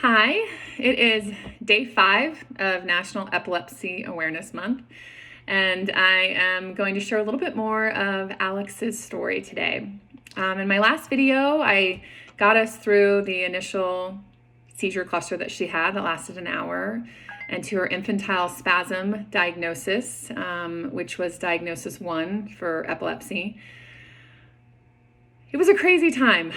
Hi, it is day 5 of National Epilepsy Awareness Month, and I am going to share a little bit more of Alex's story today. In my last video, I got us through the initial seizure cluster that she had that lasted an hour, and to her infantile spasm diagnosis, which was diagnosis 1 for epilepsy. It was a crazy time.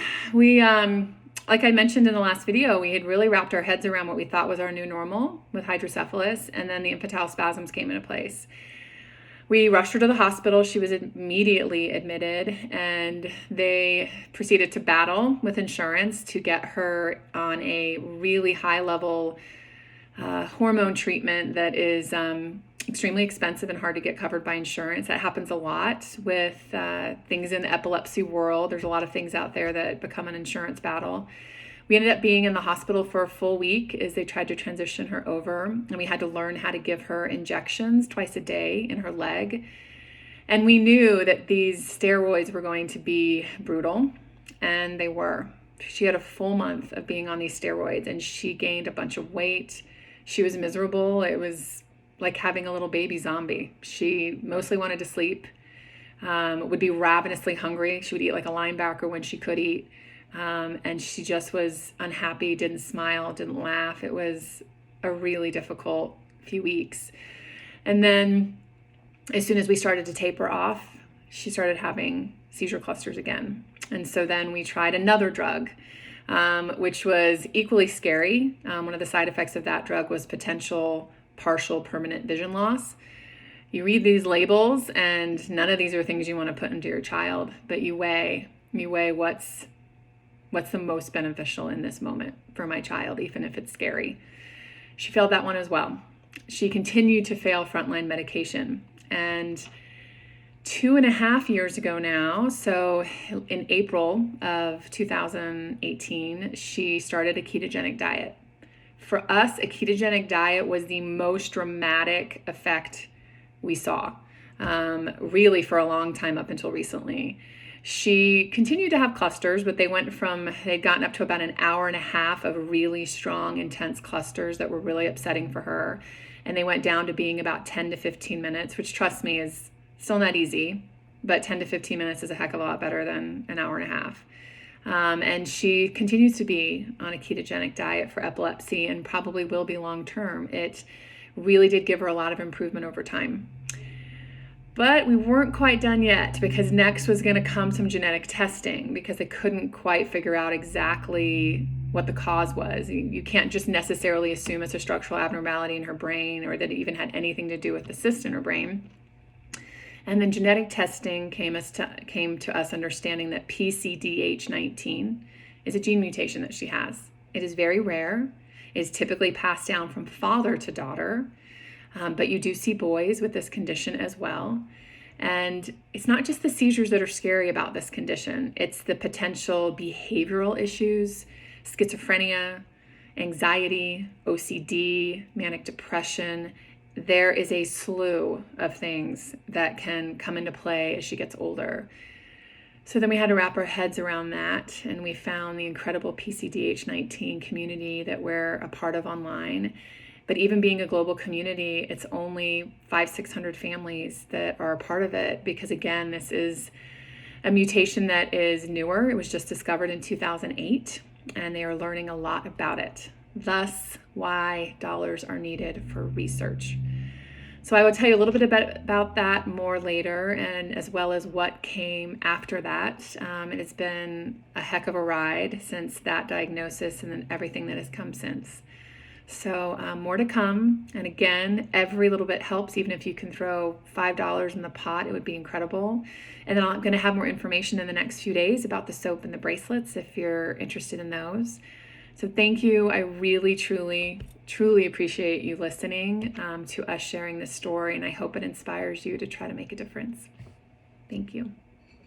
Like I mentioned in the last video, we had really wrapped our heads around what we thought was our new normal with hydrocephalus, and then the infantile spasms came into place. We rushed her to the hospital. She was immediately admitted, and they proceeded to battle with insurance to get her on a really high-level hormone treatment that is extremely expensive and hard to get covered by insurance. That happens a lot with things in the epilepsy world. There's a lot of things out there that become an insurance battle. We ended up being in the hospital for a full week as they tried to transition her over, and we had to learn how to give her injections twice a day in her leg. And we knew that these steroids were going to be brutal, and they were. She had a full month of being on these steroids, and she gained a bunch of weight. She was miserable. It was like having a little baby zombie. She mostly wanted to sleep, would be ravenously hungry. She would eat like a linebacker when she could eat. And she just was unhappy, didn't smile, didn't laugh. It was a really difficult few weeks. And then as soon as we started to taper off, she started having seizure clusters again. And so then we tried another drug, which was equally scary. One of the side effects of that drug was potential partial permanent vision loss. You read these labels, and none of these are things you want to put into your child, but you weigh what's the most beneficial in this moment for my child, even if it's scary. She failed that one as well. She continued to fail frontline medication. And 2.5 years ago now, so in April of 2018, she started a ketogenic diet. For us, a ketogenic diet was the most dramatic effect we saw, really for a long time up until recently. She continued to have clusters, but they'd gotten up to about an hour and a half of really strong, intense clusters that were really upsetting for her. And they went down to being about 10 to 15 minutes, which, trust me, is still not easy, but 10 to 15 minutes is a heck of a lot better than an hour and a half. And she continues to be on a ketogenic diet for epilepsy and probably will be long term. It really did give her a lot of improvement over time. But we weren't quite done yet, because next was going to come some genetic testing, because they couldn't quite figure out exactly what the cause was. You can't just necessarily assume it's a structural abnormality in her brain or that it even had anything to do with the cyst in her brain. And then genetic testing came to us understanding that PCDH19 is a gene mutation that she has. It is very rare. It is typically passed down from father to daughter. But you do see boys with this condition as well. And it's not just the seizures that are scary about this condition. It's the potential behavioral issues, schizophrenia, anxiety, OCD, manic depression. There is a slew of things that can come into play as she gets older. So then we had to wrap our heads around that, and we found the incredible PCDH19 community that we're a part of online. But even being a global community, it's only 500-600 families that are a part of it, because again, this is a mutation that is newer. It was just discovered in 2008, and they are learning a lot about it. Thus, why dollars are needed for research. So I will tell you a little bit about that more later, and as well as what came after that. It's been a heck of a ride since that diagnosis, and then everything that has come since. So more to come. And again, every little bit helps. Even if you can throw $5 in the pot, it would be incredible. And then I'm going to have more information in the next few days about the soap and the bracelets if you're interested in those. So thank you. I really, truly, truly appreciate you listening to us sharing this story. And I hope it inspires you to try to make a difference. Thank you.